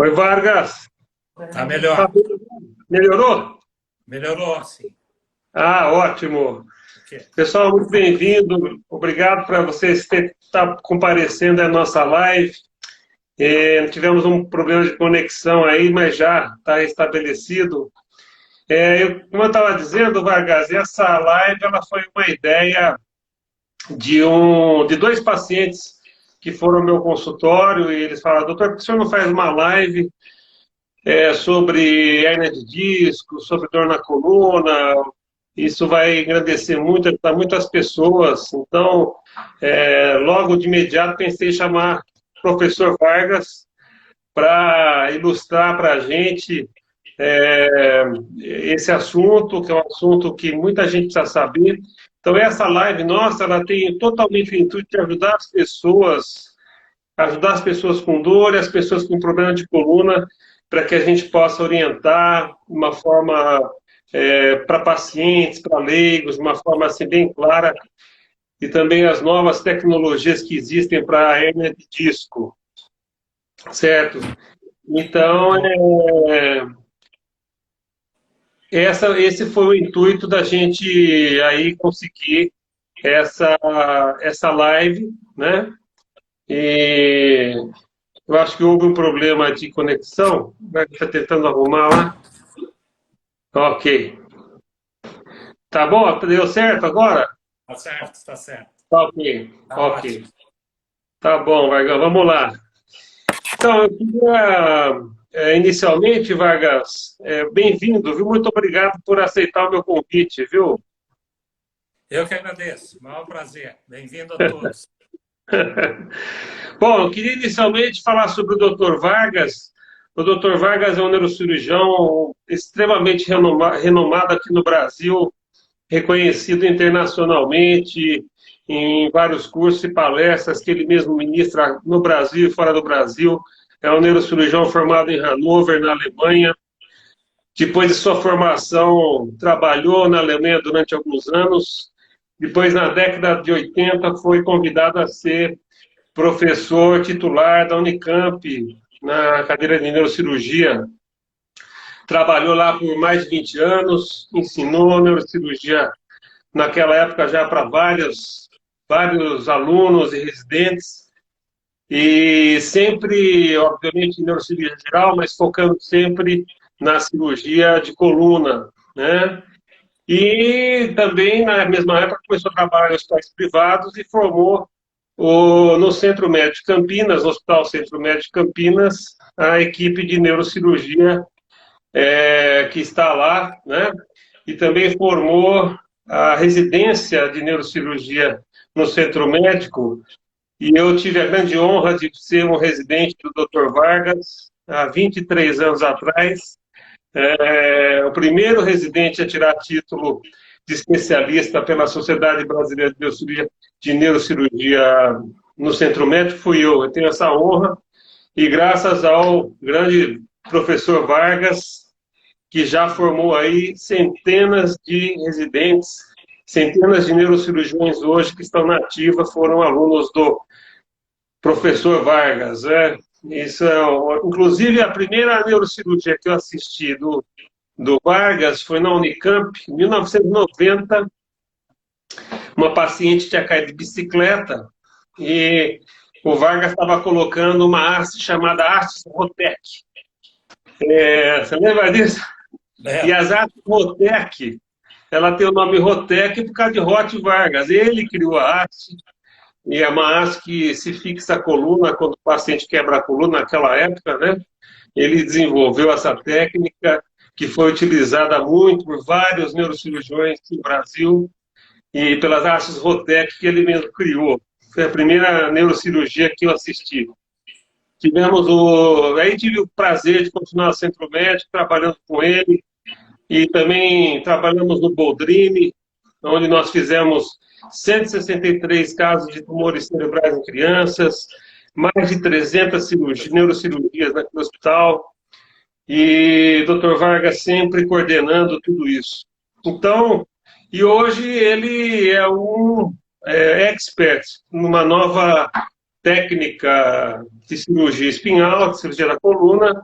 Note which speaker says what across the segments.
Speaker 1: Oi, Vargas.
Speaker 2: Tá
Speaker 1: Tá
Speaker 2: melhor.
Speaker 1: tudo bem? Melhorou?
Speaker 2: Melhorou, sim.
Speaker 1: Ah, ótimo.
Speaker 2: Ok.
Speaker 1: Pessoal, muito bem-vindo. Obrigado para vocês estar comparecendo à nossa live. Tivemos um problema de conexão aí, mas já está restabelecido. Como eu estava dizendo, Vargas, essa live ela foi uma ideia de dois pacientes que foram ao meu consultório e eles falaram: doutor, por que o senhor não faz uma live sobre hernia de disco, sobre dor na coluna? Isso vai engrandecer muito, ajudar muitas pessoas. Então, logo de imediato, pensei em chamar o professor Vargas para ilustrar para a gente é, esse assunto, que é um assunto que muita gente precisa saber. Então, essa live nossa, ela tem totalmente o intuito de ajudar as pessoas com dor e as pessoas com problema de coluna, para que a gente possa orientar de uma forma para pacientes, para leigos, de uma forma assim bem clara, e também as novas tecnologias que existem para a hérnia de disco, certo? Então, esse foi o intuito da gente aí conseguir essa, essa live, né? E eu acho que houve um problema de conexão, vai estar tentando arrumar lá. Ok. Tá bom? Deu certo agora?
Speaker 2: Tá certo, tá certo.
Speaker 1: Tá ok.
Speaker 2: Tá
Speaker 1: Ok.
Speaker 2: ótimo.
Speaker 1: Tá bom, Vargas, vamos lá. Então, eu queria, inicialmente, Vargas, bem-vindo, viu? Muito obrigado por aceitar o meu convite, viu?
Speaker 2: Eu que agradeço. Maior prazer. Bem-vindo a todos.
Speaker 1: Bom, eu queria inicialmente falar sobre o Dr. Vargas. O Dr. Vargas é um neurocirurgião extremamente renomado aqui no Brasil, reconhecido internacionalmente em vários cursos e palestras que ele mesmo ministra no Brasil e fora do Brasil. É um neurocirurgião formado em Hannover, na Alemanha. Depois de sua formação, trabalhou na Alemanha durante alguns anos. Depois, na década de 80, foi convidado a ser professor titular da Unicamp, na cadeira de neurocirurgia. Trabalhou lá por mais de 20 anos, ensinou neurocirurgia naquela época já para vários alunos e residentes, e sempre, obviamente, em neurocirurgia geral, mas focando sempre na cirurgia de coluna, né? E também, na mesma época, começou a trabalhar em hospitais privados e formou no Centro Médico Campinas, no Hospital Centro Médico Campinas, a equipe de neurocirurgia que está lá, né? E também formou a residência de neurocirurgia no Centro Médico, e eu tive a grande honra de ser um residente do Dr. Vargas há 23 anos atrás, o primeiro residente a tirar título de especialista pela Sociedade Brasileira de Neurocirurgia no Centro Médico fui eu. Eu tenho essa honra e graças ao grande professor Vargas, que já formou aí centenas de residentes, centenas de neurocirurgiões hoje que estão na ativa, foram alunos do professor Vargas, né? Isso inclusive, a primeira neurocirurgia que eu assisti do Vargas foi na Unicamp, em 1990. Uma paciente tinha caído de bicicleta e o Vargas estava colocando uma haste chamada haste Rotec. Você lembra disso? E
Speaker 2: É.
Speaker 1: as hastes Rotec, ela tem o nome Rotec por causa de Rote Vargas. Ele criou a haste, e é uma haste que se fixa a coluna quando o paciente quebra a coluna naquela época, né? Ele desenvolveu essa técnica que foi utilizada muito por vários neurocirurgiões no Brasil e pelas hastes Rotec que ele mesmo criou. Foi a primeira neurocirurgia que eu assisti. Aí tive o prazer de continuar no Centro Médico, trabalhando com ele, e também trabalhamos no Boldrini, onde nós fizemos 163 casos de tumores cerebrais em crianças, mais de 300 neurocirurgias naquele hospital, e o Dr. Vargas sempre coordenando tudo isso. Então, e hoje ele é um expert numa nova técnica de cirurgia espinhal, de cirurgia da coluna,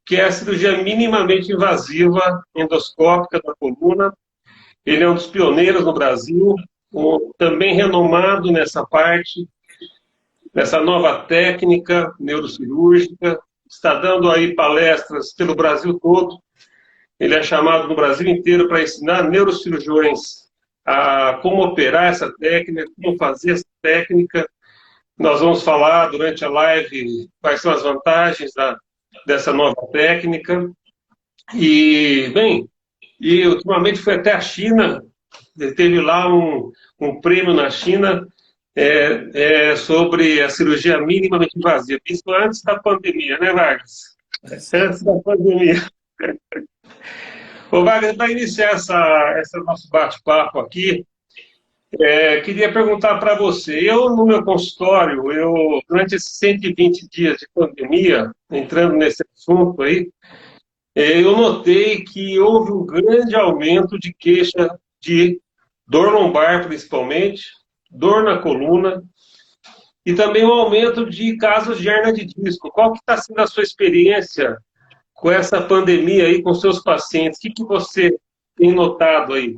Speaker 1: que é a cirurgia minimamente invasiva endoscópica da coluna. Ele é um dos pioneiros no Brasil, também renomado nessa parte, nessa nova técnica neurocirúrgica, está dando aí palestras pelo Brasil todo. Ele é chamado no Brasil inteiro para ensinar neurocirurgiões a como operar essa técnica, como fazer essa técnica. Nós vamos falar durante a live quais são as vantagens dessa nova técnica. E, bem, ultimamente foi até a China, teve lá um prêmio na China sobre a cirurgia minimamente invasiva. Isso antes da pandemia, né, Vargas? Antes da pandemia. Ô, Vargas, para iniciar esse nosso bate-papo aqui, queria perguntar para você. Eu, no meu consultório, durante esses 120 dias de pandemia, entrando nesse assunto aí, eu notei que houve um grande aumento de queixa de dor lombar, principalmente, dor na coluna, e também um aumento de casos de hernia de disco. Qual que está sendo a sua experiência com essa pandemia aí, com seus pacientes? O que você tem notado aí?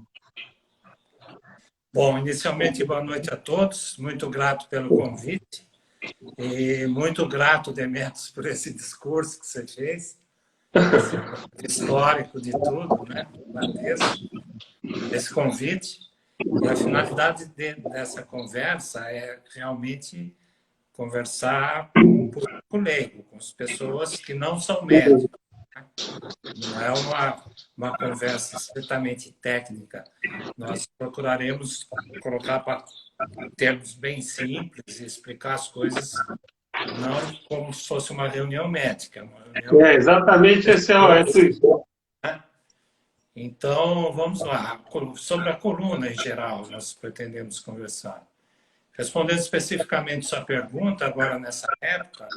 Speaker 2: Bom, inicialmente, boa noite a todos. Muito grato pelo convite. E muito grato, Demetrios, por esse discurso que você fez. Histórico de tudo, né? Agradeço esse convite. E a finalidade dessa conversa é realmente conversar com o público leigo, com as pessoas que não são médicos. Não é uma conversa estritamente técnica. Nós procuraremos colocar para termos bem simples e explicar as coisas não como se fosse uma reunião médica.
Speaker 1: Exatamente esse é o intuito.
Speaker 2: Então, vamos lá. Sobre a coluna em geral, nós pretendemos conversar. Respondendo especificamente sua pergunta, agora nessa época,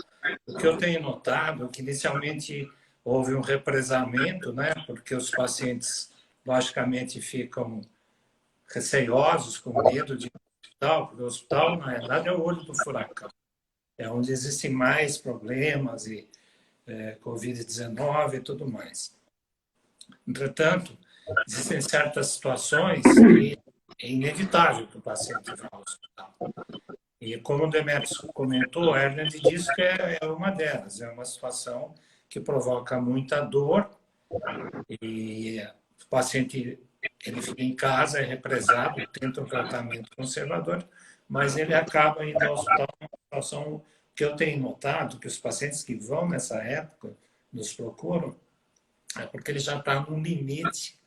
Speaker 2: o que eu tenho notado é que inicialmente houve um represamento, né? Porque os pacientes, logicamente, ficam receiosos, com medo de ir ao hospital, porque o hospital, na realidade, é o olho do furacão. É onde existem mais problemas, e Covid-19 e tudo mais. Entretanto, existem certas situações que é inevitável que o paciente vá ao hospital. E como o Demetrios comentou, a hernia de disco é uma delas. É uma situação que provoca muita dor e o paciente ele fica em casa, é represado, tenta um tratamento conservador, mas ele acaba indo ao hospital. Uma situação que eu tenho notado, que os pacientes que vão nessa época nos procuram, é porque ele já está num limite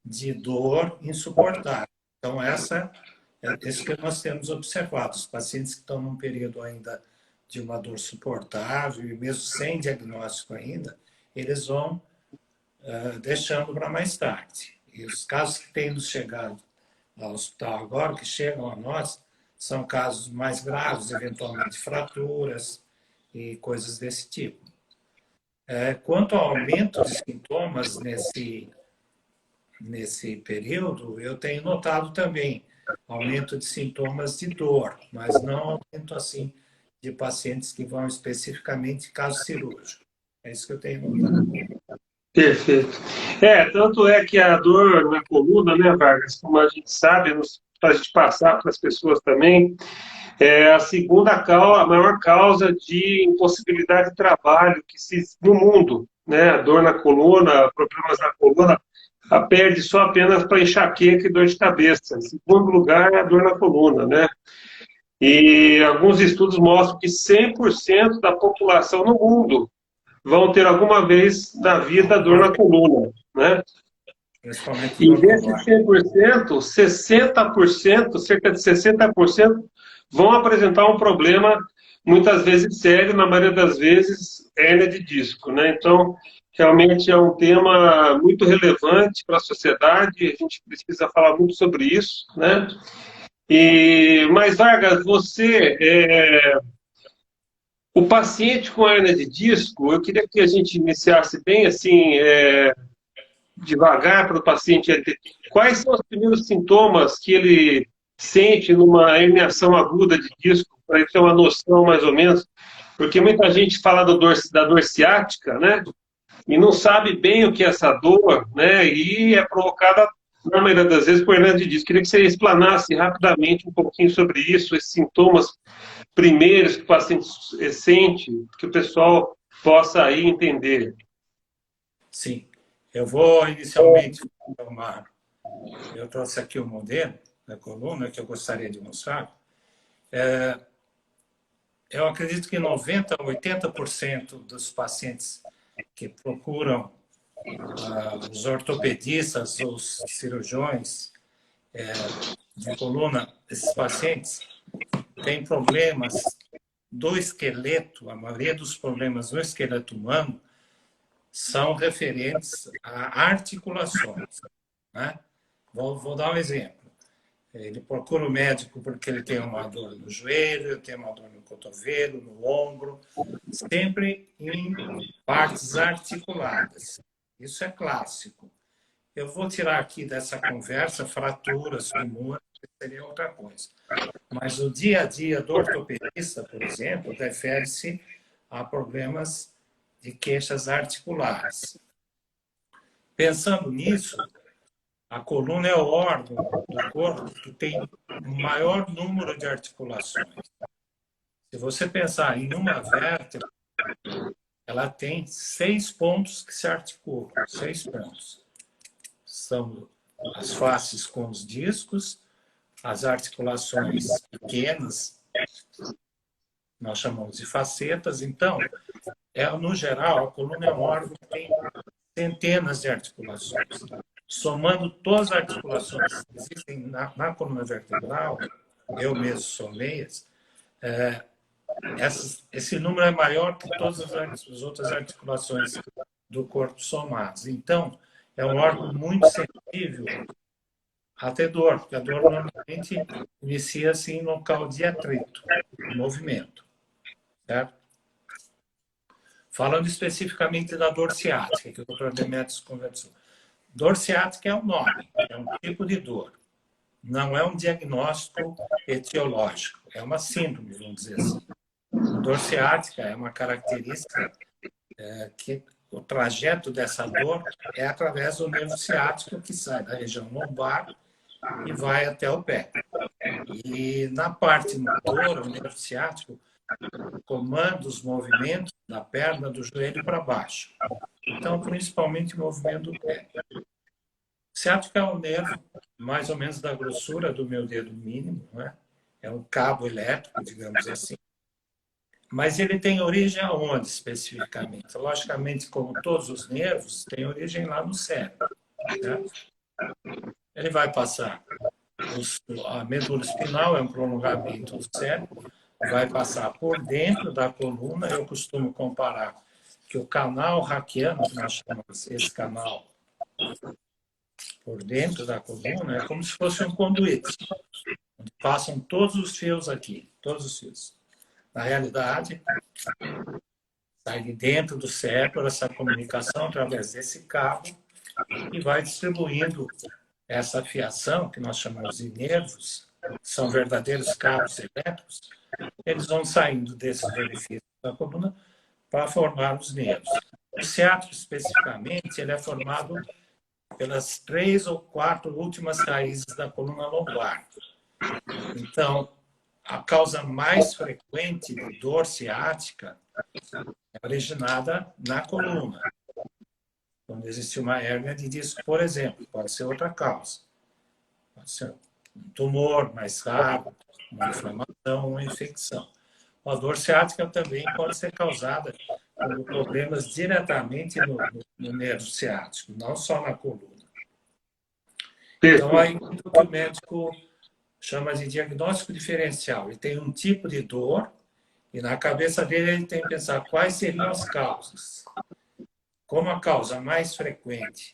Speaker 2: de dor insuportável. Então, é isso que nós temos observado. Os pacientes que estão num período ainda de uma dor suportável, e mesmo sem diagnóstico ainda, eles vão deixando para mais tarde. E os casos que têm nos chegado ao hospital agora, que chegam a nós, são casos mais graves, eventualmente fraturas e coisas desse tipo. Quanto ao aumento de sintomas nesse período, eu tenho notado também aumento de sintomas de dor, mas não aumento assim de pacientes que vão especificamente em caso cirúrgico. É isso que eu tenho notado.
Speaker 1: Perfeito. Tanto é que a dor na coluna, né, Vargas, como a gente sabe, para a gente passar para as pessoas também, é a maior causa de impossibilidade de trabalho que no mundo, né? A dor na coluna, problemas na coluna, perde só apenas para enxaqueca e dor de cabeça. Em segundo lugar, é a dor na coluna, né? E alguns estudos mostram que 100% da população no mundo vão ter alguma vez na vida dor na coluna, né? E desses 100%, 60%, cerca de 60%, vão apresentar um problema, muitas vezes sério, na maioria das vezes, hérnia de disco, né? Então, realmente é um tema muito relevante para a sociedade, a gente precisa falar muito sobre isso, né? Mas, Vargas, o paciente com hérnia de disco, eu queria que a gente iniciasse bem assim, devagar para o paciente. Quais são os primeiros sintomas que ele sente numa herniação aguda de disco, para ele ter uma noção mais ou menos, porque muita gente fala da dor ciática, né? E não sabe bem o que é essa dor, né? E é provocada, na maioria das vezes, por hernia de disco. Queria que você explanasse rapidamente um pouquinho sobre isso, esses sintomas primeiros que o paciente sente, que o pessoal possa aí entender.
Speaker 2: Sim. Eu vou inicialmente uma... Eu trouxe aqui o modelo da coluna que eu gostaria de mostrar. Eu acredito que 90% a 80% dos pacientes que procuram os ortopedistas, os cirurgiões de coluna, esses pacientes têm problemas do esqueleto, a maioria dos problemas no esqueleto humano são referentes a articulações, né? Vou dar um exemplo. Ele procura o médico porque ele tem uma dor no joelho, tem uma dor no cotovelo, no ombro, sempre em partes articuladas. Isso é clássico. Eu vou tirar aqui dessa conversa fraturas, tumores, seria outra coisa. Mas o dia a dia do ortopedista, por exemplo, refere-se a problemas de queixas articulares. Pensando nisso, a coluna é o órgão do corpo que tem o maior número de articulações. Se você pensar em uma vértebra, ela tem 6 pontos que se articulam, 6 pontos. São as faces com os discos, as articulações pequenas, nós chamamos de facetas. Então, no geral, a coluna é um órgão que tem centenas de articulações. Somando todas as articulações que existem na coluna vertebral, eu mesmo somei, esse número é maior que todas as outras articulações do corpo somadas. Então, é um órgão muito sensível a ter dor, porque a dor normalmente inicia-se em local de atrito, de movimento. Certo? Falando especificamente da dor ciática, que o Dr. Demetrios conversou. Dor ciática é um nome, é um tipo de dor. Não é um diagnóstico etiológico, é uma síndrome, vamos dizer assim. A dor ciática é uma característica que o trajeto dessa dor é através do nervo ciático que sai da região lombar e vai até o pé. E na parte motora, o nervo ciático comanda os movimentos da perna, do joelho para baixo. Então, principalmente o movimento do pé. O ciático é um nervo mais ou menos da grossura do meu dedo mínimo, né? É um cabo elétrico, digamos assim. Mas ele tem origem aonde, especificamente? Logicamente, como todos os nervos, tem origem lá no cérebro. Certo? Ele vai passar... A medula espinal é um prolongamento do cérebro, vai passar por dentro da coluna. Eu costumo comparar que o canal raquiano, que nós chamamos esse canal por dentro da coluna, é como se fosse um conduíte, onde passam todos os fios aqui, todos os fios. Na realidade, sai de dentro do cérebro essa comunicação através desse cabo e vai distribuindo essa fiação, que nós chamamos de nervos, são verdadeiros cabos elétricos, eles vão saindo desses orifícios da coluna para formar os nervos. O ciático, especificamente, ele é formado pelas 3 ou 4 últimas raízes da coluna lombar. Então, a causa mais frequente de dor ciática é originada na coluna. Quando existe uma hérnia de disco, por exemplo, pode ser outra causa. Pode ser um tumor mais raro, uma inflamação, uma infecção. A dor ciática também pode ser causada por problemas diretamente no nervo ciático, não só na coluna. Então, aí o que o médico chama de diagnóstico diferencial. Ele tem um tipo de dor e na cabeça dele ele tem que pensar quais seriam as causas. Como a causa mais frequente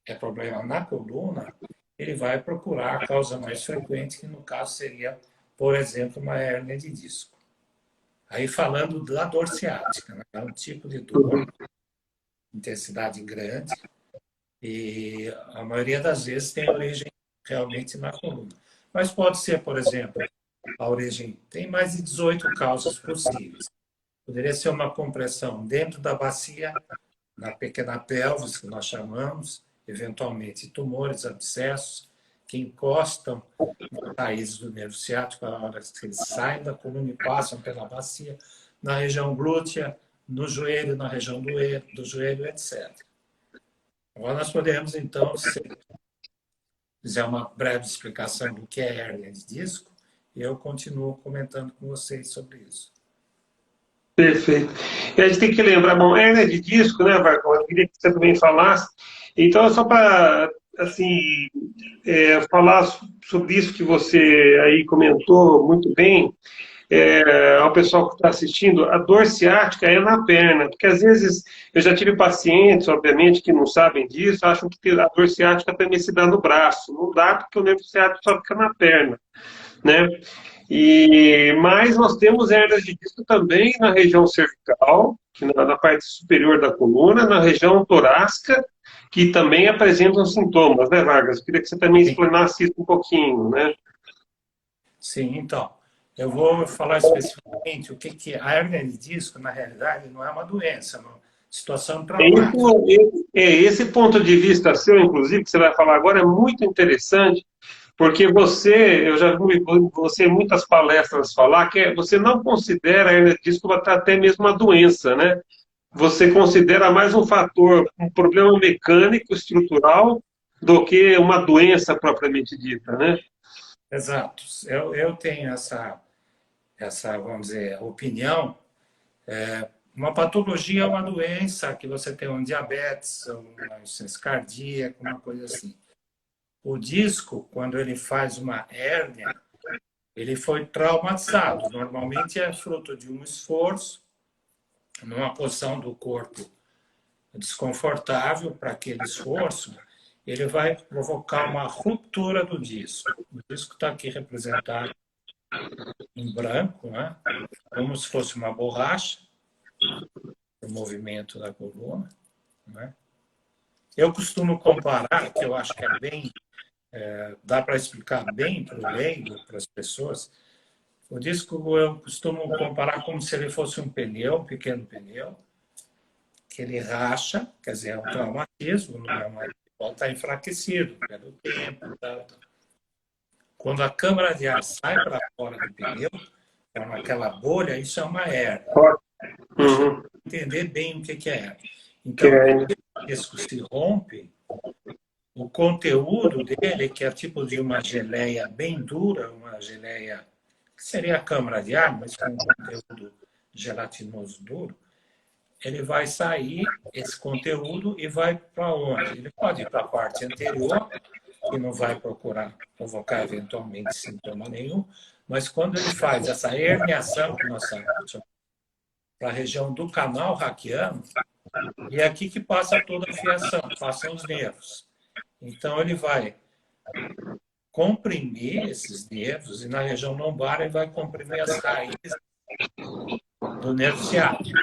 Speaker 2: é problema na coluna, ele vai procurar a causa mais frequente, que no caso seria, por exemplo, uma hérnia de disco. Aí falando da dor ciática, né? É um tipo de dor, intensidade grande, e a maioria das vezes tem origem realmente na coluna. Mas pode ser, por exemplo, a origem. Tem mais de 18 causas possíveis. Poderia ser uma compressão dentro da bacia, na pequena pelvis, que nós chamamos, eventualmente tumores, abscessos, que encostam nas raízes do nervo ciático, a hora que eles saem da coluna e passam pela bacia, na região glútea, no joelho, na região do joelho, etc. Agora nós podemos, então, se fizer uma breve explicação do que é hérnia de disco, e eu continuo comentando com vocês sobre isso.
Speaker 1: Perfeito. E a gente tem que lembrar, bom, hérnia de disco, né, Marcão? Eu queria que você também falasse. Então, só para, assim, falar sobre isso que você aí comentou muito bem, ao pessoal que está assistindo, a dor ciática é na perna, porque às vezes eu já tive pacientes, obviamente, que não sabem disso, acham que a dor ciática também se dá no braço. Não dá, porque o nervo ciático só fica na perna, né? Mas nós temos hernias de disco também na região cervical, na parte superior da coluna, na região torácica, que também apresentam sintomas, né, Vargas? Eu queria que você também explanasse isso um pouquinho, né?
Speaker 2: Sim, então, eu vou falar especificamente o que é a hérnia de disco, na realidade, não é uma doença, é uma situação traumática.
Speaker 1: Esse ponto de vista seu, inclusive, que você vai falar agora, é muito interessante, porque eu já vi você em muitas palestras falar que você não considera a hernia de disco até mesmo uma doença, né? Você considera mais um fator, um problema mecânico, estrutural, do que uma doença propriamente dita, né?
Speaker 2: Exato. Eu tenho vamos dizer, opinião. Uma patologia é uma doença que você tem um diabetes, uma insuficiência cardíaca, uma coisa assim. O disco, quando ele faz uma hérnia, ele foi traumatizado. Normalmente é fruto de um esforço, numa posição do corpo desconfortável para aquele esforço, ele vai provocar uma ruptura do disco. O disco está aqui representado em branco, né? Como se fosse uma borracha, o movimento da coluna, né? Eu costumo comparar, que eu acho que é bem, dá para explicar bem para o leigo, para as pessoas. O disco eu costumo comparar como se ele fosse um pneu, um pequeno pneu, que ele racha, quer dizer, é um traumatismo, não é uma, pode estar enfraquecido pelo tempo. Tal. Quando a câmara de ar sai para fora do pneu, forma aquela bolha, isso é uma hérnia.
Speaker 1: Uhum.
Speaker 2: Entender bem o que é hérnia. Então, quando o disco se rompe, o conteúdo dele, que é tipo de uma geleia bem dura, uma geleia que seria a câmara de ar, mas com um conteúdo gelatinoso duro, ele vai sair, esse conteúdo, e vai para onde? Ele pode ir para a parte anterior, que não vai provocar eventualmente sintoma nenhum, mas quando ele faz essa herniação, que nós chamamos, para a região do canal raquiano, e é aqui que passa toda a fiação, passam os nervos. Então, ele vai comprimir esses nervos, e na região lombar ele vai comprimir as raízes do nervo ciático.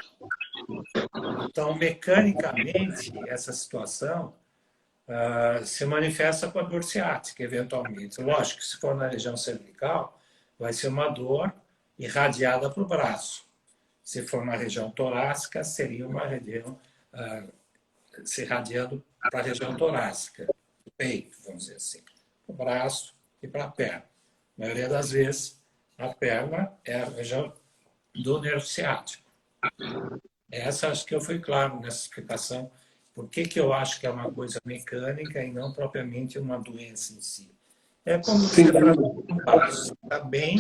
Speaker 2: Então, mecanicamente, essa situação se manifesta com a dor ciática, eventualmente. Lógico que se for na região cervical, vai ser uma dor irradiada para o braço. Se for na região torácica, seria uma região se irradiando para a região torácica, do peito, vamos dizer assim, para o braço e para a perna. Na maioria das vezes, a perna é a região do nervo ciático. Essa acho que eu fui claro nessa explicação. Por que eu acho que é uma coisa mecânica e não propriamente uma doença em si? É como você está bem,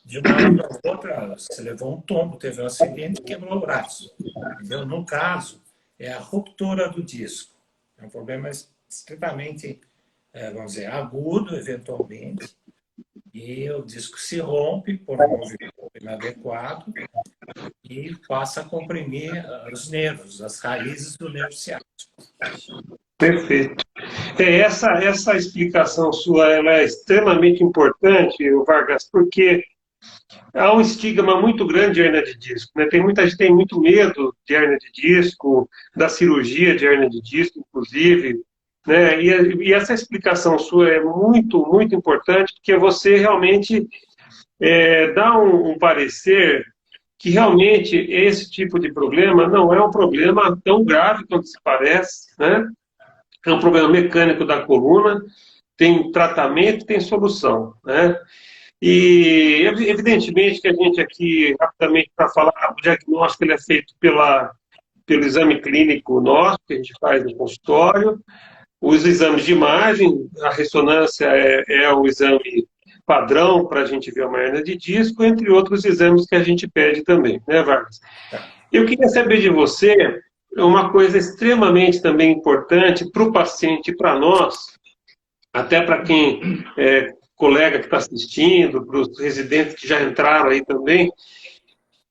Speaker 2: de uma hora para outra, você levou um tombo, teve um acidente e quebrou o braço. Entendeu? No caso, é a ruptura do disco. É um problema estritamente, vamos dizer, agudo, eventualmente, e o disco se rompe por um movimento inadequado e passa a comprimir os nervos, as raízes do nervo ciático.
Speaker 1: Perfeito. Essa explicação sua ela é extremamente importante, Vargas, porque há um estigma muito grande de hernia de disco, né? Muita gente tem muito medo de hernia de disco, da cirurgia de hernia de disco, inclusive, né? E essa explicação sua é muito, muito importante, porque você realmente dar um parecer que realmente esse tipo de problema não é um problema tão grave quanto se parece, né? É um problema mecânico da coluna, tem tratamento, tem solução, né? E evidentemente que a gente aqui, rapidamente para falar, o diagnóstico ele é feito pelo exame clínico nosso, que a gente faz no consultório, os exames de imagem, a ressonância é o exame padrão para a gente ver uma hernia de disco, entre outros exames que a gente pede também, né, Vargas?
Speaker 2: Tá.
Speaker 1: Eu queria saber de você uma coisa extremamente também importante para o paciente e para nós, até para quem colega que está assistindo, para os residentes que já entraram aí também,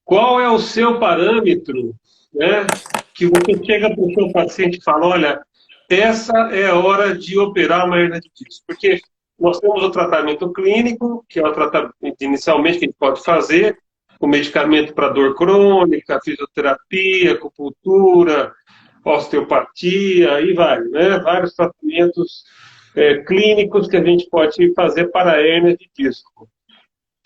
Speaker 1: qual é o seu parâmetro, né, que você chega para o seu paciente e fala, olha, essa é a hora de operar uma hernia de disco, porque nós temos o tratamento clínico, que é o tratamento inicialmente que a gente pode fazer, com medicamento para dor crônica, fisioterapia, acupuntura, osteopatia, aí vai, né? Vários tratamentos clínicos que a gente pode fazer para a hérnia de disco.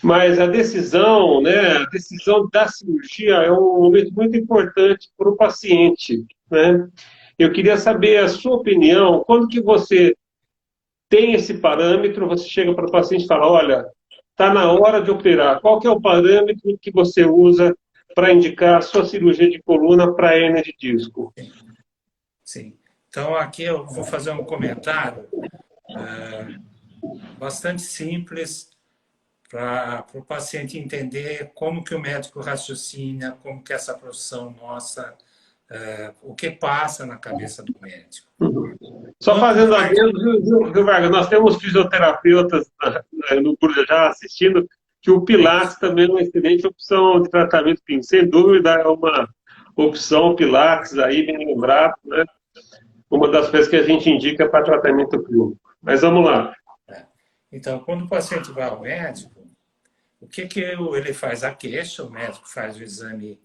Speaker 1: Mas a decisão, né, a decisão da cirurgia é um momento muito importante para o paciente, né? Eu queria saber a sua opinião, quando que você tem esse parâmetro, você chega para o paciente e fala, olha, está na hora de operar. Qual que é o parâmetro que você usa para indicar a sua cirurgia de coluna para hérnia de disco?
Speaker 2: Sim. Então, aqui eu vou fazer um comentário bastante simples para o paciente entender como que o médico raciocina, como que essa profissão nossa, o que passa na cabeça do médico.
Speaker 1: Só
Speaker 2: Quanto
Speaker 1: fazendo
Speaker 2: mais...
Speaker 1: adendo, viu, Vargas? Nós temos fisioterapeutas no Burjá assistindo, que o Pilates também é uma excelente opção de tratamento clínico. Sem dúvida, é uma opção Pilates aí, bem lembrado, né? Uma das coisas que a gente indica para tratamento clínico. Mas vamos lá.
Speaker 2: Então, quando o paciente vai ao médico, o que ele faz? A queixa, o médico faz o exame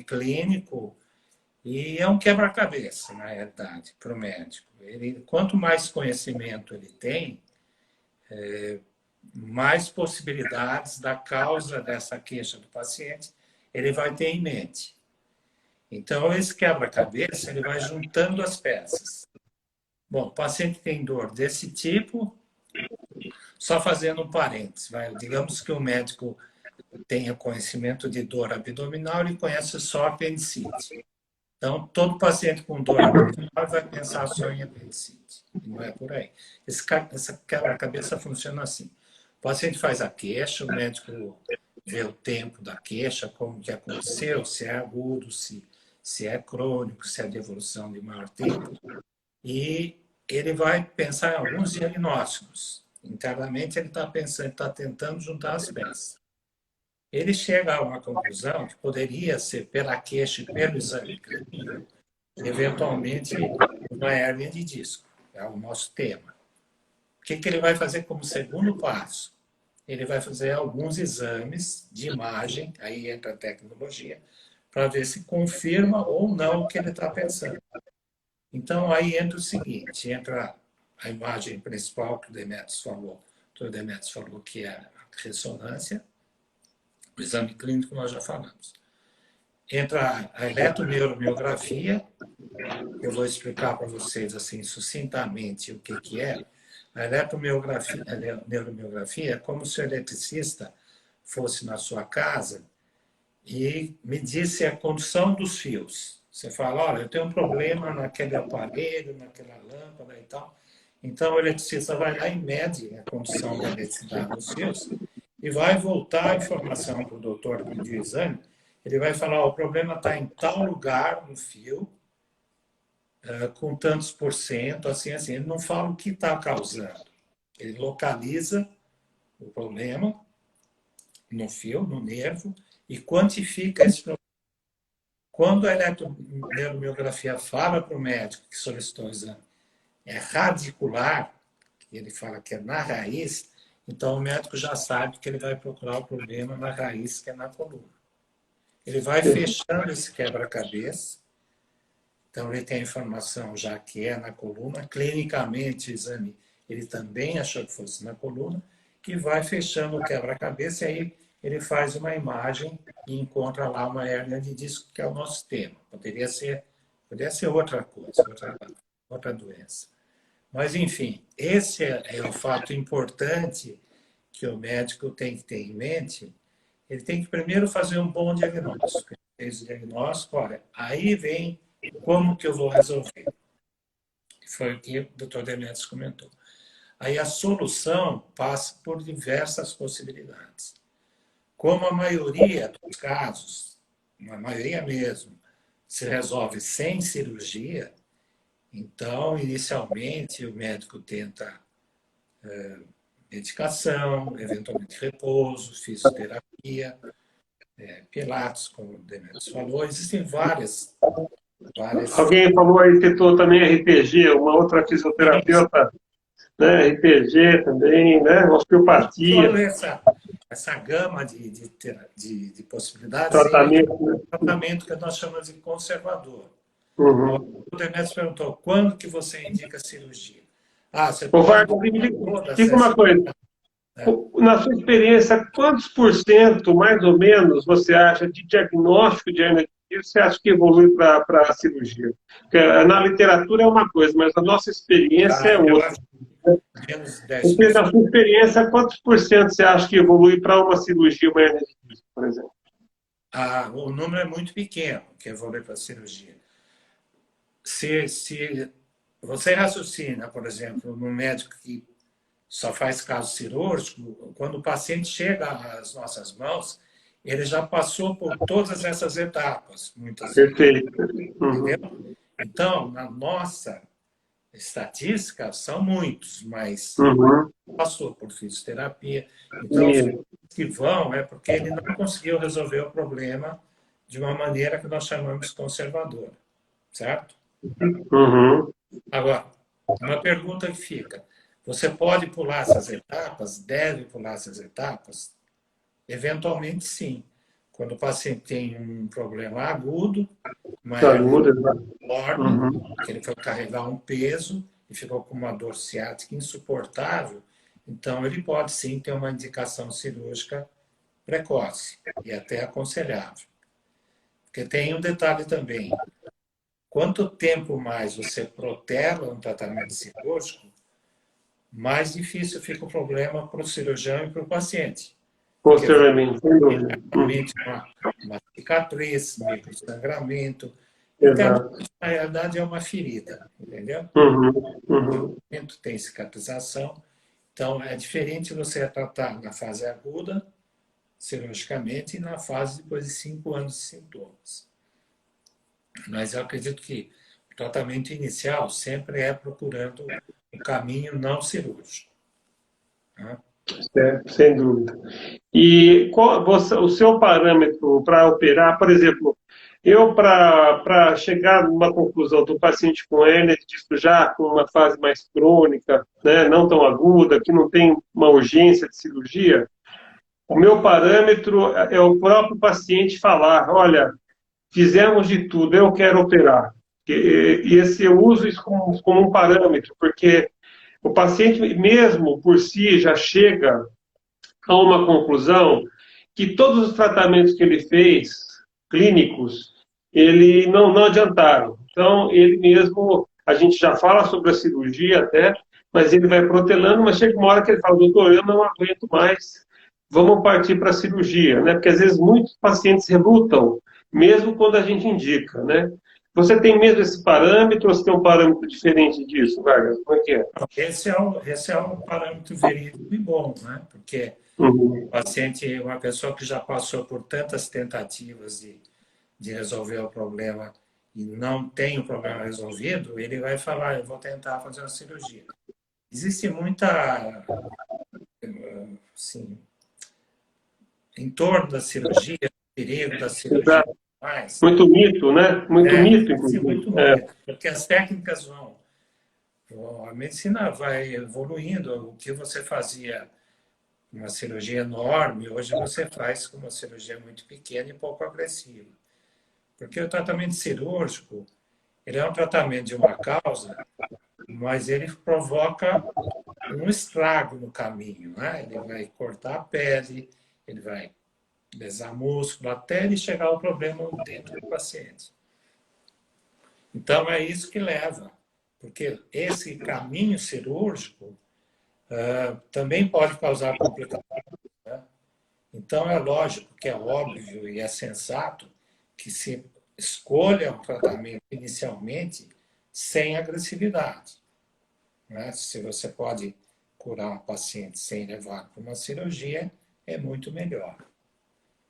Speaker 2: clínico, e é um quebra-cabeça, na realidade, para o médico. Quanto mais conhecimento ele tem, mais possibilidades da causa dessa queixa do paciente ele vai ter em mente. Então, esse quebra-cabeça, ele vai juntando as peças. Bom, o paciente tem dor desse tipo, só fazendo um parênteses, digamos que o médico tenha conhecimento de dor abdominal, ele conhece só apendicite. Então, todo paciente com dor abdominal vai pensar só em apendicite. E não é por aí. Essa quebra-cabeça funciona assim. O paciente faz a queixa, o médico vê o tempo da queixa, como que aconteceu, se é agudo, se é crônico, se é de evolução de maior tempo. E ele vai pensar em alguns diagnósticos. Internamente, ele está pensando, está tentando juntar as peças. Ele chega a uma conclusão que poderia ser pela queixa e pelo exame clínico, eventualmente uma hérnia de disco. É o nosso tema. O que ele vai fazer como segundo passo? Ele vai fazer alguns exames de imagem, aí entra a tecnologia, para ver se confirma ou não o que ele está pensando. Então, aí entra o seguinte, entra a imagem principal que o Demetrios falou, que é a ressonância, o exame clínico nós já falamos. Entra a eletroneuromiografia, eu vou explicar para vocês assim sucintamente o que é. A eletroneuromiografia é como se o eletricista fosse na sua casa e medisse a condução dos fios. Você fala, olha, eu tenho um problema naquele aparelho, naquela lâmpada e tal. Então, o eletricista vai lá e mede a condução da eletricidade nos fios e vai voltar a informação para o doutor que pediu o exame. Ele vai falar, o problema está em tal lugar no fio, com tantos por cento, assim, assim. Ele não fala o que está causando. Ele localiza o problema no fio, no nervo, e quantifica esse problema. Quando a eletroneuromiografia fala para o médico que solicitou o exame, é radicular, que ele fala que é na raiz, então o médico já sabe que ele vai procurar o problema na raiz, que é na coluna. Ele vai fechando esse quebra-cabeça, então ele tem a informação já que é na coluna, clinicamente o exame ele também achou que fosse na coluna, que vai fechando o quebra-cabeça, e aí ele faz uma imagem e encontra lá uma hérnia de disco, que é o nosso tema. Poderia ser outra coisa, outra doença. Mas, enfim, esse é o fato importante que o médico tem que ter em mente. Ele tem que primeiro fazer um bom diagnóstico. Ele fez o diagnóstico, olha, aí vem como que eu vou resolver. Foi o que o Dr. Demetrios comentou. Aí a solução passa por diversas possibilidades. Como a maioria dos casos, a maioria mesmo, se resolve sem cirurgia, então, inicialmente, o médico tenta medicação, eventualmente repouso, fisioterapia, pilates, como o Demetrios falou. Existem várias.
Speaker 1: Alguém falou aí, citou também RPG, uma outra fisioterapeuta, né? RPG também, né? Osteopatia,
Speaker 2: Toda essa gama de possibilidades e
Speaker 1: tratamento, né?
Speaker 2: tratamento que nós chamamos de conservador.
Speaker 1: Uhum.
Speaker 2: O Demetrios perguntou, quando que você indica cirurgia? Ah, você
Speaker 1: Ô,
Speaker 2: pode
Speaker 1: Vargas, me
Speaker 2: indicar todas
Speaker 1: diga uma
Speaker 2: essas.
Speaker 1: coisa. Na sua experiência, quantos por cento, mais ou menos, você acha de diagnóstico de hernia de disco, você acha que evolui para a cirurgia? Porque na literatura é uma coisa, mas a nossa experiência é
Speaker 2: Eu
Speaker 1: outra.
Speaker 2: acho que menos
Speaker 1: Você,
Speaker 2: 10%.
Speaker 1: na sua experiência, quantos por cento você acha que evolui para uma cirurgia, uma hernia de disco, por exemplo?
Speaker 2: O número é muito pequeno que evolui para a cirurgia. Se você raciocina, por exemplo, no médico que só faz caso cirúrgico, quando o paciente chega às nossas mãos, ele já passou por todas essas etapas, muitas vezes.
Speaker 1: Perfeito.
Speaker 2: Entendeu?
Speaker 1: Uhum.
Speaker 2: Então, na nossa estatística, são muitos, mas
Speaker 1: Uhum.
Speaker 2: passou por fisioterapia. Então, os
Speaker 1: Isso.
Speaker 2: que vão é porque ele não conseguiu resolver o problema de uma maneira que nós chamamos conservadora, certo?
Speaker 1: Uhum.
Speaker 2: Agora, uma pergunta que fica: você pode pular essas etapas? Deve pular essas etapas? Eventualmente, sim. Quando o paciente tem um problema agudo, uma hernia
Speaker 1: Aguda.
Speaker 2: enorme,
Speaker 1: Uhum.
Speaker 2: que ele foi carregar um peso e ficou com uma dor ciática insuportável, então ele pode sim ter uma indicação cirúrgica precoce e até aconselhável. Porque tem um detalhe também: quanto tempo mais você protela um tratamento cirúrgico, mais difícil fica o problema para o cirurgião e para o paciente. Porque vai
Speaker 1: Posteriormente, sem
Speaker 2: ter
Speaker 1: dúvida. Uhum.
Speaker 2: realmente uma cicatriz, microsangramento. Internamente,
Speaker 1: Exato.
Speaker 2: na realidade, é uma ferida, entendeu?
Speaker 1: Uhum. Uhum.
Speaker 2: Tem cicatrização. Então, é diferente você tratar na fase aguda, cirurgicamente, e na fase depois de 5 anos de sintomas. Mas eu acredito que o tratamento inicial sempre é procurando o caminho não cirúrgico. Né?
Speaker 1: Sem dúvida. E o seu parâmetro para operar, por exemplo, eu para chegar numa conclusão do paciente com hérnia de disco já com uma fase mais crônica, né, não tão aguda, que não tem uma urgência de cirurgia, o meu parâmetro é o próprio paciente falar, olha, fizemos de tudo, eu quero operar. E esse eu uso isso como um parâmetro, porque o paciente mesmo por si já chega a uma conclusão que todos os tratamentos que ele fez, clínicos, ele não adiantaram. Então, ele mesmo, a gente já fala sobre a cirurgia até, mas ele vai protelando, mas chega uma hora que ele fala, doutor, eu não aguento mais, vamos partir para a cirurgia, né? Porque às vezes muitos pacientes relutam, mesmo quando a gente indica, né? Você tem mesmo esse parâmetro ou você tem um parâmetro diferente disso, Vargas? Como é que é?
Speaker 2: Esse é um parâmetro verídico e bom, né? Porque o
Speaker 1: Uhum.
Speaker 2: paciente, uma pessoa que já passou por tantas tentativas de resolver o problema e não tem o problema resolvido, ele vai falar, eu vou tentar fazer uma cirurgia. Existe muita, assim, em torno da cirurgia, perigo da cirurgia,
Speaker 1: Exato.
Speaker 2: mais,
Speaker 1: Muito mito, né? Muito mito,
Speaker 2: existe
Speaker 1: inclusive.
Speaker 2: muito
Speaker 1: É.
Speaker 2: medo, porque as técnicas a medicina vai evoluindo. O que você fazia uma cirurgia enorme, hoje você faz com uma cirurgia muito pequena e pouco agressiva. Porque o tratamento cirúrgico, ele é um tratamento de uma causa, mas ele provoca um estrago no caminho, né? Ele vai cortar a pele, ele vai lesar músculo, até ele chegar ao problema dentro do paciente. Então, é isso que leva, porque esse caminho cirúrgico também pode causar complicações, né? Então, é lógico que é óbvio e é sensato que se escolha um tratamento inicialmente sem agressividade, né? Se você pode curar um paciente sem levar para uma cirurgia, é muito melhor.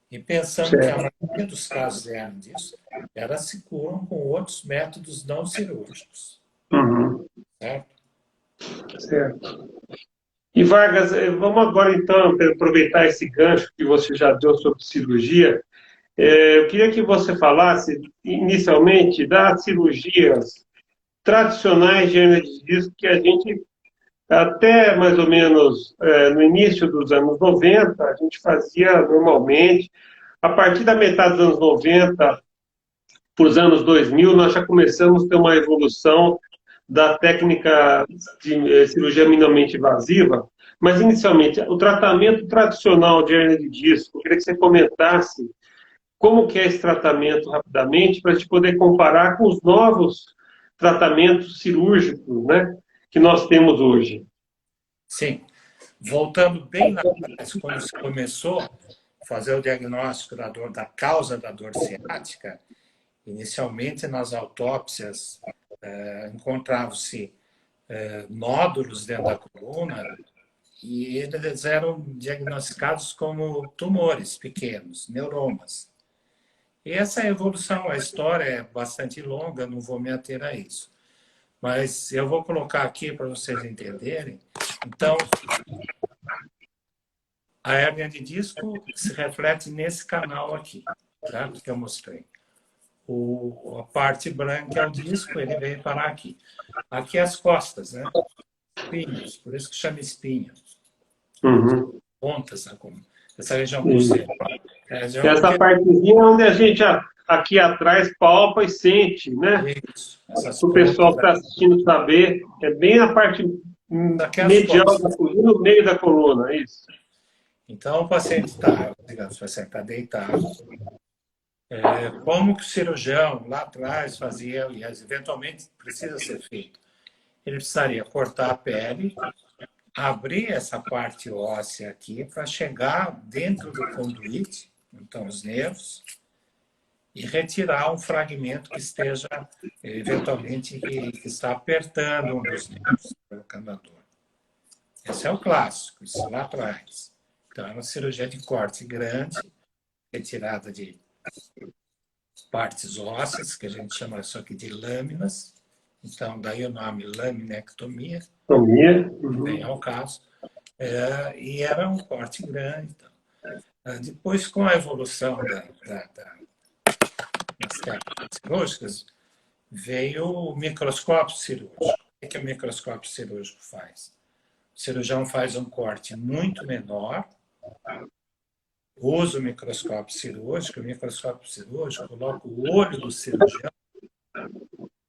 Speaker 2: E pensando que a maioria dos casos de hernia disso, elas se curam com outros métodos não cirúrgicos.
Speaker 1: Uhum.
Speaker 2: Certo?
Speaker 1: Certo. E Vargas, vamos agora então aproveitar esse gancho que você já deu sobre cirurgia. Eu queria que você falasse inicialmente das cirurgias tradicionais de hernia de disco que a gente, até mais ou menos no início dos anos 90, a gente fazia normalmente. A partir da metade dos anos 90, para os anos 2000, nós já começamos a ter uma evolução da técnica de cirurgia minimamente invasiva, mas inicialmente, o tratamento tradicional de hernia de disco, eu queria que você comentasse como que é esse tratamento rapidamente, para a gente poder comparar com os novos tratamentos cirúrgicos, né, que nós temos hoje.
Speaker 2: Sim. Voltando bem lá atrás, quando se começou a fazer o diagnóstico da dor, da causa da dor ciática, inicialmente nas autópsias encontravam-se nódulos dentro da coluna e eles eram diagnosticados como tumores pequenos, neuromas. E essa evolução, a história é bastante longa, não vou me ater a isso. Mas eu vou colocar aqui para vocês entenderem. Então, a hérnia de disco se reflete nesse canal aqui, certo? Que eu mostrei. A parte branca é o disco, ele veio parar aqui. Aqui as costas, né? Espinhos, por isso que chama espinho.
Speaker 1: Uhum.
Speaker 2: Pontas, né? Essa região pulseira.
Speaker 1: Essa partezinha é onde a gente, aqui atrás, palpa e sente, né?
Speaker 2: Isso.
Speaker 1: O pessoal que está assistindo saber, é bem a parte medial da coluna, no meio da coluna, é isso.
Speaker 2: Então, o paciente está, digamos, o paciente está deitado. Como que o cirurgião lá atrás fazia, e eventualmente precisa ser feito? Ele precisaria cortar a pele, abrir essa parte óssea aqui para chegar dentro do conduíte, então os nervos, e retirar um fragmento que esteja, eventualmente, que está apertando um dos nervos, provocando a dor. Esse é o clássico, isso lá atrás. Então, é uma cirurgia de corte grande, retirada de partes ósseas, que a gente chama isso aqui de lâminas. Então, daí o nome laminectomia. Vem ao caso. E era um corte grande. Então. Depois, com a evolução das técnicas cirúrgicas, veio o microscópio cirúrgico. O que o microscópio cirúrgico faz? O cirurgião faz um corte muito menor, usa o microscópio cirúrgico coloca o olho do cirurgião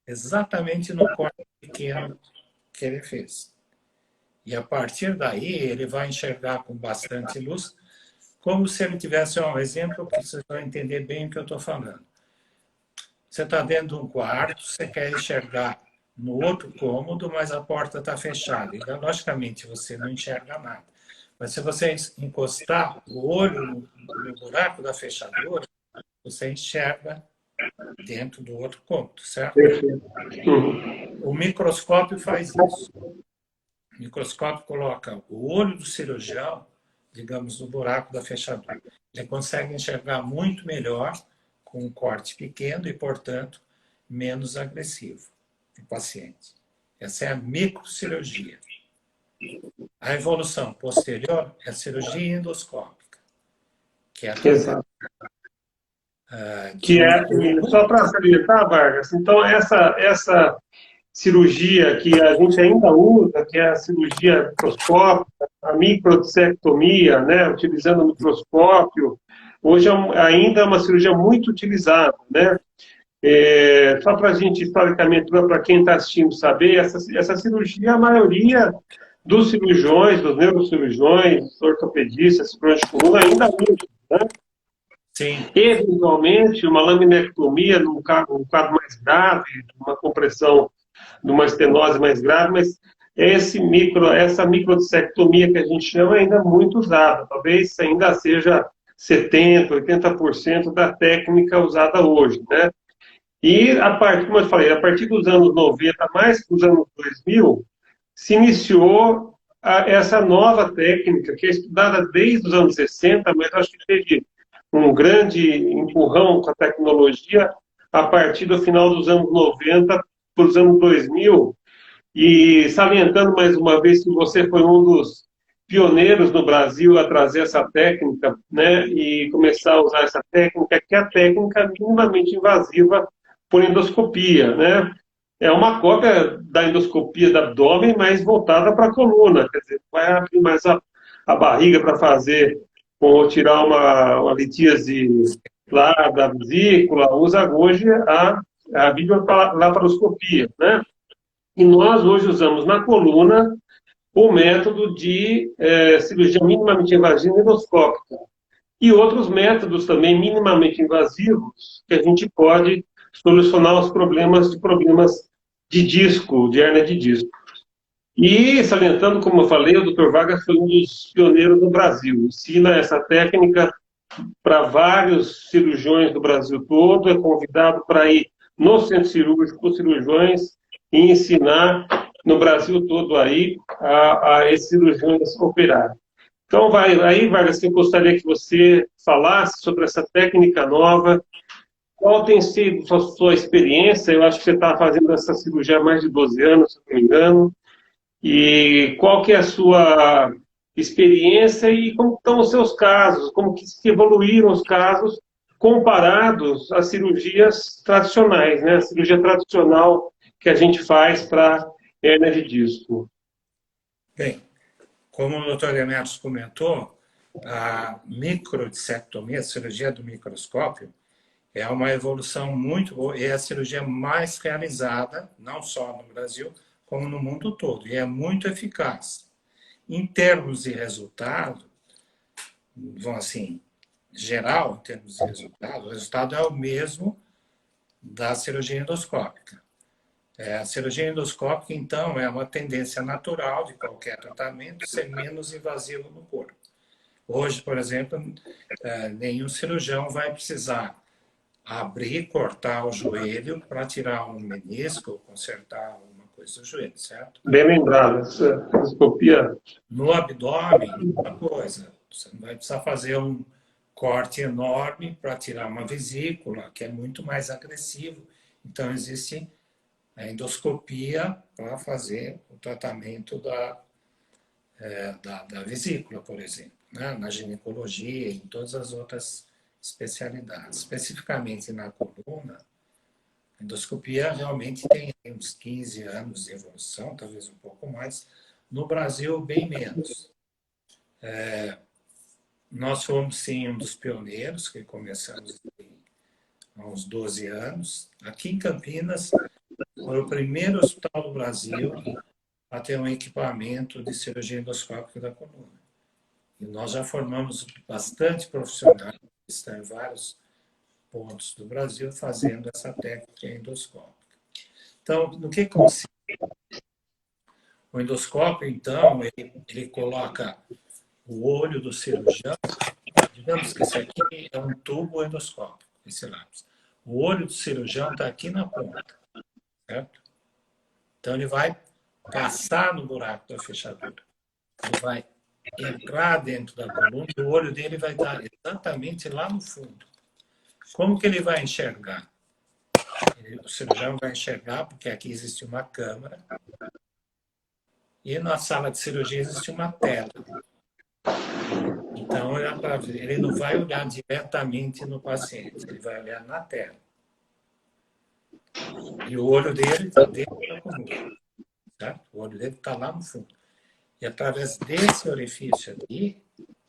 Speaker 2: exatamente no corte pequeno que ele fez. E a partir daí ele vai enxergar com bastante luz, como se ele tivesse um exemplo que vocês vão entender bem o que eu estou falando. Você está dentro de um quarto, você quer enxergar no outro cômodo, mas a porta está fechada. Então, logicamente, você não enxerga nada. Mas se você encostar o olho no buraco da fechadura, você enxerga dentro do outro cômodo, certo? O microscópio faz isso. O microscópio coloca o olho do cirurgião, digamos, no buraco da fechadura. Ele consegue enxergar muito melhor com um corte pequeno e, portanto, menos agressivo para o paciente. Essa é a microcirurgia. A evolução posterior é a cirurgia endoscópica, que é a
Speaker 1: só para salientar, Vargas, então essa cirurgia que a gente ainda usa, que é a cirurgia microscópica, a microdissectomia, né, utilizando o microscópio, hoje ainda é uma cirurgia muito utilizada, né? Só para a gente, historicamente, para quem está assistindo saber, essa cirurgia, a maioria dos cirurgiões, dos neurocirurgiões, ortopedistas, cirurgiões de coluna, ainda muito, né?
Speaker 2: Sim.
Speaker 1: Eventualmente, uma laminectomia num quadro mais grave, uma compressão de uma estenose mais grave, mas essa microdissectomia que a gente chama ainda é muito usada. Talvez ainda seja 70%, 80% da técnica usada hoje, né? E, como eu falei, a partir dos anos 90, mais para os anos 2000, se iniciou essa nova técnica, que é estudada desde os anos 60, mas acho que teve um grande empurrão com a tecnologia a partir do final dos anos 90 para os anos 2000, e salientando mais uma vez que você foi um dos pioneiros no Brasil a trazer essa técnica, né, e começar a usar essa técnica, que é a técnica minimamente invasiva por endoscopia, né? É uma cópia da endoscopia do abdômen, mas voltada para a coluna, quer dizer, vai abrir mais a barriga para fazer, ou tirar uma litíase lá da vesícula, usa hoje a videolaparoscopia, né? E nós hoje usamos na coluna o método de cirurgia minimamente invasiva endoscópica e outros métodos também minimamente invasivos que a gente pode solucionar os problemas de disco, de hérnia de disco. E, salientando, como eu falei, o Dr. Vargas foi um dos pioneiros no Brasil. Ensina essa técnica para vários cirurgiões do Brasil todo, é convidado para ir no centro cirúrgico, os cirurgiões, e ensinar no Brasil todo aí a esses cirurgiões operarem. Então, aí, Vargas, eu gostaria que você falasse sobre essa técnica nova, qual tem sido a sua experiência. Eu acho que você está fazendo essa cirurgia há mais de 12 anos, se não me engano, e qual que é a sua experiência e como estão os seus casos, como que se evoluíram os casos comparados às cirurgias tradicionais, né? A cirurgia tradicional que a gente faz para hérnia de disco.
Speaker 2: Bem, como o Dr. Demetrios comentou, a microdissectomia, a cirurgia do microscópio, é uma evolução muito boa, é a cirurgia mais realizada, não só no Brasil, como no mundo todo, e é muito eficaz. Em termos de resultado, vão assim, geral, em termos de resultado, o resultado é o mesmo da cirurgia endoscópica. A cirurgia endoscópica, então, é uma tendência natural de qualquer tratamento ser menos invasivo no corpo. Hoje, por exemplo, nenhum cirurgião vai precisar abrir, cortar o joelho para tirar um menisco ou consertar alguma coisa do joelho, certo?
Speaker 1: Bem lembrado, essa endoscopia.
Speaker 2: No abdômen, uma coisa. Você não vai precisar fazer um corte enorme para tirar uma vesícula, que é muito mais agressivo. Então, existe a endoscopia para fazer o tratamento da vesícula, por exemplo, né? Na ginecologia e em todas as outras especialidades. Especificamente na coluna, a endoscopia realmente tem uns 15 anos de evolução, talvez um pouco mais. No Brasil, bem menos. Nós fomos, sim, um dos pioneiros, que começamos há uns 12 anos. Aqui em Campinas, foi o primeiro hospital do Brasil a ter um equipamento de cirurgia endoscópica da coluna. E nós já formamos bastante profissionais que estão em vários pontos do Brasil fazendo essa técnica endoscópica. Então, no que consiste? O endoscópio, então, ele coloca o olho do cirurgião, digamos que esse aqui é um tubo endoscópico, esse lápis. O olho do cirurgião está aqui na ponta, certo? Então, ele vai passar no buraco da fechadura. Ele vai entrar dentro da coluna e o olho dele vai estar exatamente lá no fundo. Como que ele vai enxergar? O cirurgião vai enxergar, porque aqui existe uma câmera, e na sala de cirurgia existe uma tela. Então, ele não vai olhar diretamente no paciente, ele vai olhar na tela. E o olho dele está dentro da coluna, certo? O olho dele está lá no fundo. E através desse orifício aqui,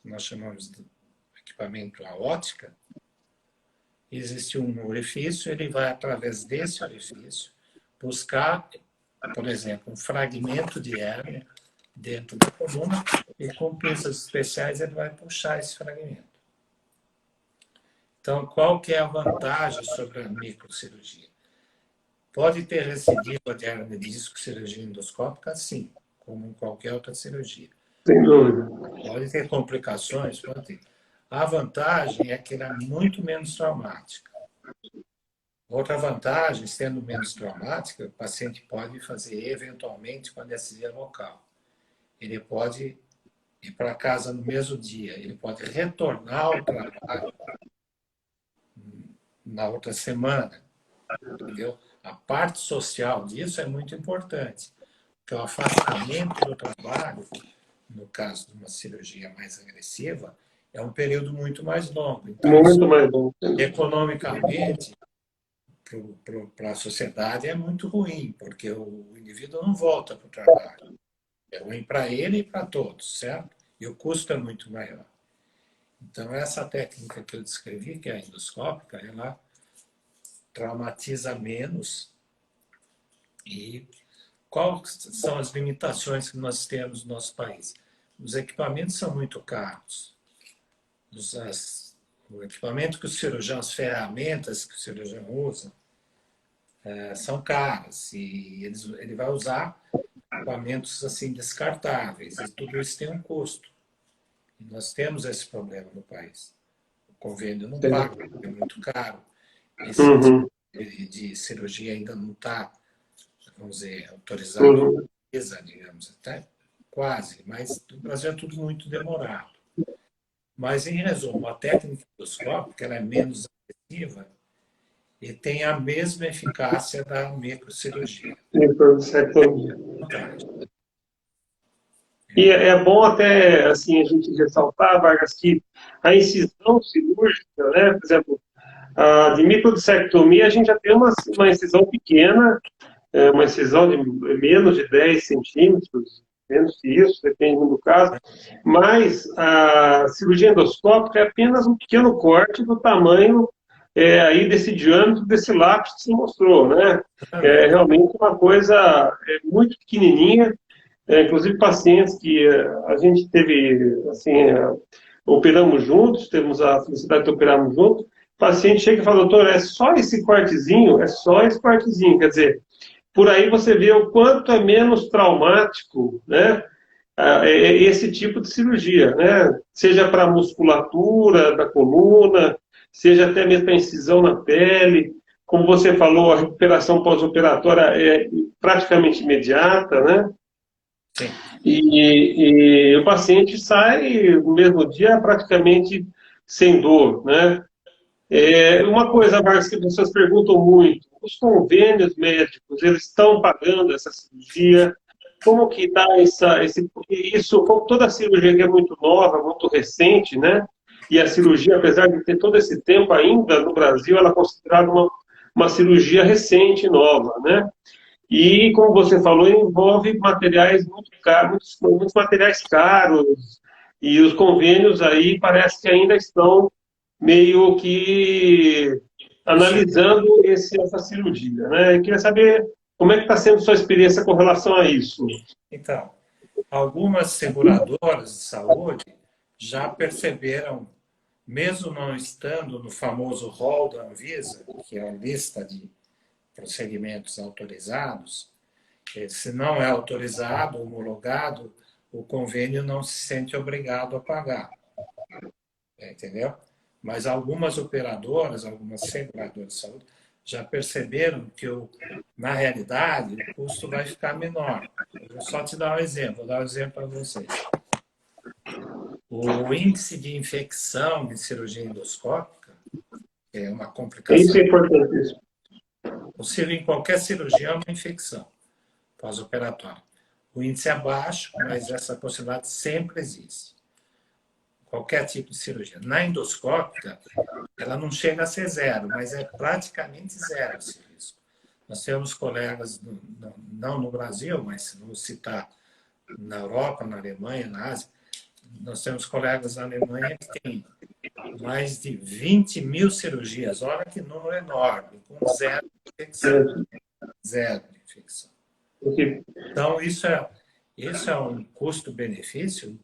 Speaker 2: nós chamamos de equipamento a ótica, existe um orifício, ele vai através desse orifício buscar, por exemplo, um fragmento de hérnia dentro da coluna e com pinças especiais ele vai puxar esse fragmento. Então, qual que é a vantagem sobre a microcirurgia? Pode ter recidiva de hernia de disco, cirurgia endoscópica, sim, como em qualquer outra cirurgia.
Speaker 1: Sem dúvida.
Speaker 2: Pode ter complicações, pode ter. A vantagem é que ela é muito menos traumática. Outra vantagem, sendo menos traumática, o paciente pode fazer eventualmente com anestesia local. Ele pode ir para casa no mesmo dia, ele pode retornar ao trabalho na outra semana, entendeu? A parte social disso é muito importante, porque o afastamento do trabalho, no caso de uma cirurgia mais agressiva, é um período muito mais longo. Então,
Speaker 1: muito mais bom.
Speaker 2: Economicamente, para a sociedade é muito ruim, porque o indivíduo não volta para o trabalho. É ruim para ele e para todos, certo? E o custo é muito maior. Então, essa técnica que eu descrevi, que é a endoscópica, ela traumatiza menos. E quais são as limitações que nós temos no nosso país? Os equipamentos são muito caros. O equipamento que o cirurgião, as ferramentas que o cirurgião usa, são caras. E ele vai usar equipamentos assim descartáveis. E tudo isso tem um custo. E nós temos esse problema no país. O convênio não paga, é muito caro. Esse tipo de cirurgia ainda não está, vamos dizer, autorizado, digamos, até quase, mas no Brasil é tudo muito demorado. Mas, em resumo, a técnica endoscópica ela é menos agressiva e tem a mesma eficácia da microcirurgia.
Speaker 1: E é bom até assim, a gente ressaltar, Vargas, que a incisão cirúrgica, né, por exemplo, de microdissectomia, a gente já tem uma incisão pequena, uma incisão de menos de 10 centímetros, menos que isso, depende do caso, mas a cirurgia endoscópica é apenas um pequeno corte do tamanho aí desse diâmetro, desse lápis que se mostrou, né? É realmente uma coisa muito pequenininha, inclusive pacientes que a gente teve, assim, operamos juntos, temos a felicidade de operarmos juntos, o paciente chega e fala, doutor, é só esse cortezinho? É só esse cortezinho, quer dizer, por aí você vê o quanto é menos traumático, né, esse tipo de cirurgia, né, seja para a musculatura da coluna, seja até mesmo para incisão na pele, como você falou, a recuperação pós-operatória é praticamente imediata, né,
Speaker 2: Sim.
Speaker 1: e o paciente sai no mesmo dia praticamente sem dor, né. Uma coisa, Marcos, que as pessoas perguntam muito, os convênios médicos, eles estão pagando essa cirurgia? Como que está isso, como toda cirurgia que é muito nova, muito recente, né? E a cirurgia, apesar de ter todo esse tempo ainda no Brasil, ela é considerada uma cirurgia recente, nova, né? E, como você falou, envolve materiais muito caros, muitos materiais caros, e os convênios aí parece que ainda estão meio que analisando essa cirurgia, né? Eu queria saber como é que está sendo sua experiência com relação a isso.
Speaker 2: Então, algumas seguradoras de saúde já perceberam, mesmo não estando no famoso rol da Anvisa, que é a lista de procedimentos autorizados, se não é autorizado, homologado, o convênio não se sente obrigado a pagar. Entendeu? Mas algumas operadoras, algumas seguradoras de saúde, já perceberam que, na realidade, o custo vai ficar menor. Eu vou só te dar um exemplo, vou dar um exemplo para vocês. O índice de infecção em cirurgia endoscópica é uma complicação.
Speaker 1: Isso é importantíssimo.
Speaker 2: Possível em qualquer cirurgia é uma infecção pós-operatória. O índice é baixo, mas essa possibilidade sempre existe. Qualquer tipo de cirurgia. Na endoscópica, ela não chega a ser zero, mas é praticamente zero esse risco. Nós temos colegas, não no Brasil, mas vamos citar na Europa, na Alemanha, na Ásia, nós temos colegas na Alemanha que têm mais de 20 mil cirurgias. Olha que número enorme, com zero infecção. Zero infecção. Então, isso Isso é um custo-benefício,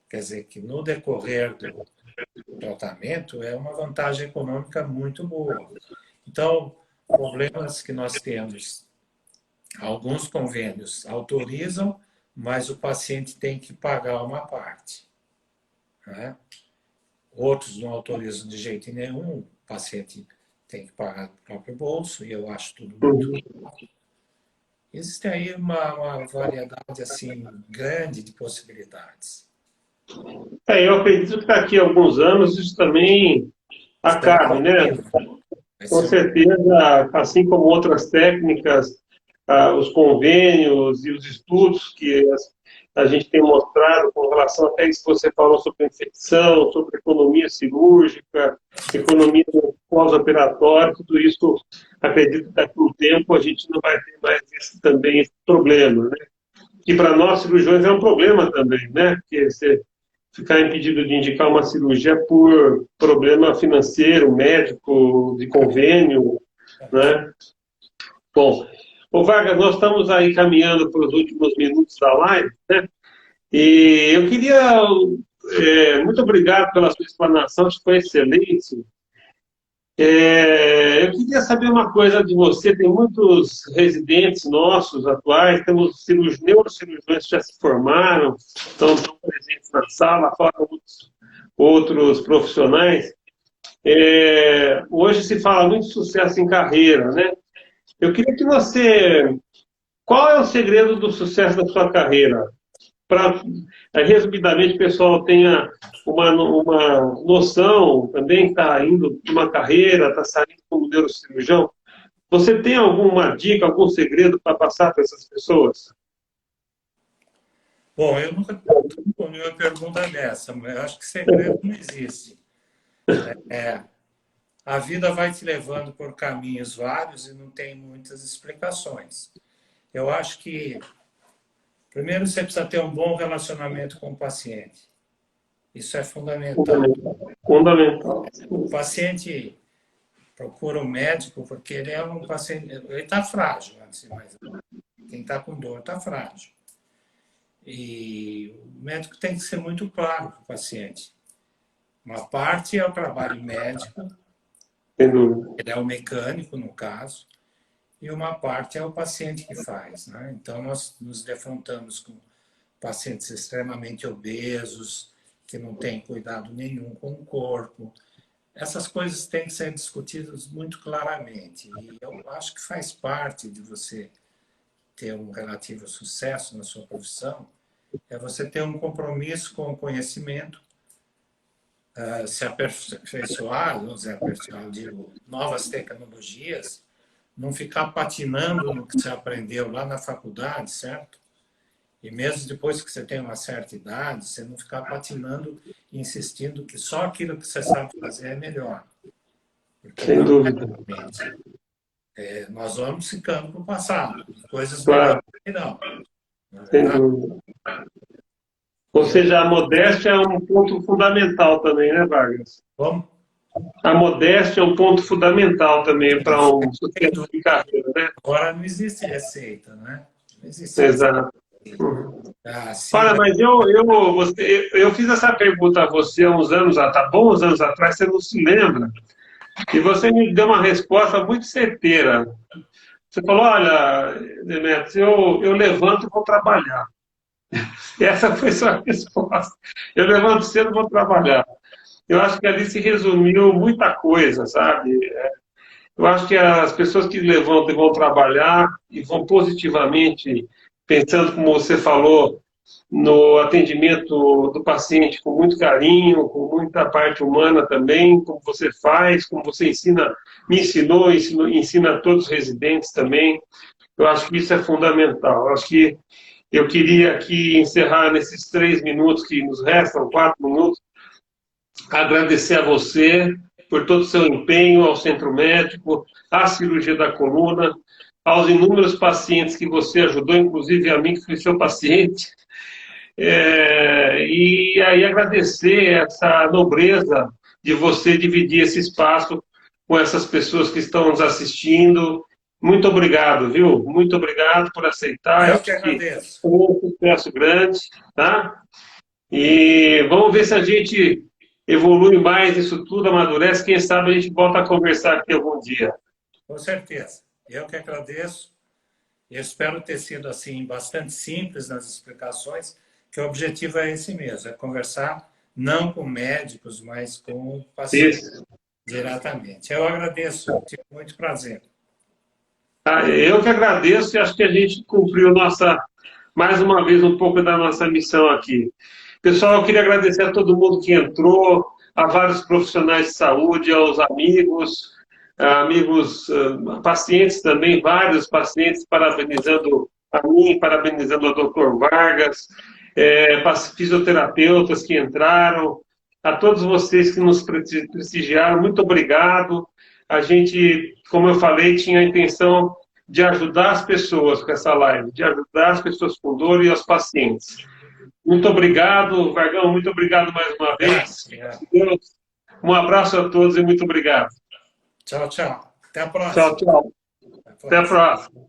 Speaker 2: quer dizer, que no decorrer do tratamento é uma vantagem econômica muito boa. Então, problemas que nós temos, alguns convênios autorizam, mas o paciente tem que pagar uma parte, né? Outros não autorizam de jeito nenhum, o paciente tem que pagar do próprio bolso, e eu acho tudo muito bom. Existe aí uma variedade assim, grande de possibilidades.
Speaker 1: Eu acredito que daqui a alguns anos isso também acabe, né? Com certeza, assim como outras técnicas, os convênios e os estudos que a gente tem mostrado com relação até isso que você falou sobre infecção, sobre economia cirúrgica, economia pós-operatória, tudo isso, acredito que daqui a um tempo a gente não vai ter mais esse problema, né? Que para nós cirurgiões é um problema também, né? Porque você ficar impedido de indicar uma cirurgia por problema financeiro, médico, de convênio, né? Bom, Vargas, nós estamos aí caminhando para os últimos minutos da live, né? E eu queria, muito obrigado pela sua explanação, acho que foi excelente. Eu queria saber uma coisa de você, tem muitos residentes nossos atuais, temos neurocirurgiões que já se formaram, estão presentes na sala, fora outros profissionais. Hoje se fala muito de sucesso em carreira, né? Eu queria que você... Qual é o segredo do sucesso da sua carreira? Para, resumidamente, o pessoal tenha uma noção também, está indo de uma carreira, está saindo como neurocirurgião. Você tem alguma dica, algum segredo para passar para essas pessoas?
Speaker 2: Bom, eu nunca respondi uma pergunta dessa, mas eu acho que segredo não existe. A vida vai te levando por caminhos vários e não tem muitas explicações. Eu acho que, primeiro, você precisa ter um bom relacionamento com o paciente. Isso é fundamental.
Speaker 1: Fundamental.
Speaker 2: O paciente procura um médico porque ele é um paciente... Ele está frágil, antes de mais nada. Quem está com dor está frágil. E o médico tem que ser muito claro para o paciente. Uma parte é o trabalho médico, ele é o mecânico, no caso, e uma parte é o paciente que faz, né? Então, nós nos defrontamos com pacientes extremamente obesos, que não têm cuidado nenhum com o corpo. Essas coisas têm que ser discutidas muito claramente. E eu acho que faz parte de você ter um relativo sucesso na sua profissão, é você ter um compromisso com o conhecimento, se aperfeiçoar, vamos dizer, digo, novas tecnologias, não ficar patinando no que você aprendeu lá na faculdade, certo? E mesmo depois que você tem uma certa idade, você não ficar patinando e insistindo que só aquilo que você sabe fazer é melhor. Porque
Speaker 1: sem dúvida.
Speaker 2: Nós vamos ficando para o passado. Coisas
Speaker 1: Claro.
Speaker 2: melhores não.
Speaker 1: Sem dúvida. Ou seja, a modéstia é um ponto fundamental também, né, Vargas?
Speaker 2: Como?
Speaker 1: A modéstia é um ponto fundamental também para um sucesso de carreira, né?
Speaker 2: Agora não existe receita, né? Não existe
Speaker 1: Exato. Olha, mas eu fiz essa pergunta a você há uns anos, bons anos atrás, você não se lembra, e você me deu uma resposta muito certeira. Você falou, olha, Demetrios, eu levanto e vou trabalhar. Essa foi sua resposta. Eu levanto cedo e vou trabalhar. Eu acho que ali se resumiu muita coisa, sabe? Eu acho que as pessoas que levantam e vão trabalhar e vão positivamente, pensando, como você falou, no atendimento do paciente com muito carinho, com muita parte humana também, como você faz, como você ensina, me ensinou, ensina a todos os residentes também. Eu acho que isso é fundamental. Eu acho que eu queria aqui encerrar nesses 3 minutos que nos restam, 4 minutos, agradecer a você por todo o seu empenho, ao Centro Médico, à cirurgia da coluna, aos inúmeros pacientes que você ajudou, inclusive a mim, que fui seu paciente. E aí agradecer essa nobreza de você dividir esse espaço com essas pessoas que estão nos assistindo Muito obrigado, viu? Muito obrigado por aceitar.
Speaker 2: Eu
Speaker 1: Acho
Speaker 2: que
Speaker 1: que
Speaker 2: agradeço.
Speaker 1: foi um sucesso grande, tá? E vamos ver se a gente evolui mais isso tudo, amadurece. Quem sabe a gente volta a conversar aqui algum dia.
Speaker 2: Com certeza. Eu que agradeço. Eu espero ter sido assim bastante simples nas explicações, que o objetivo é esse mesmo, é conversar não com médicos, mas com o paciente
Speaker 1: Isso.
Speaker 2: diretamente. Eu agradeço, tive muito prazer.
Speaker 1: Eu que agradeço e acho que a gente cumpriu mais uma vez um pouco da nossa missão aqui. Pessoal, eu queria agradecer a todo mundo que entrou, a vários profissionais de saúde, aos amigos, pacientes também, vários pacientes parabenizando a mim, parabenizando o Dr. Vargas, fisioterapeutas que entraram, a todos vocês que nos prestigiaram, muito obrigado. A gente, como eu falei, tinha a intenção de ajudar as pessoas com essa live, de ajudar as pessoas com dor e os pacientes. Muito obrigado, Vargão, muito obrigado mais uma vez. Deus, um abraço a todos e muito obrigado.
Speaker 2: Tchau, tchau. Até a
Speaker 1: Tchau,
Speaker 2: próxima.
Speaker 1: tchau. Até a próxima.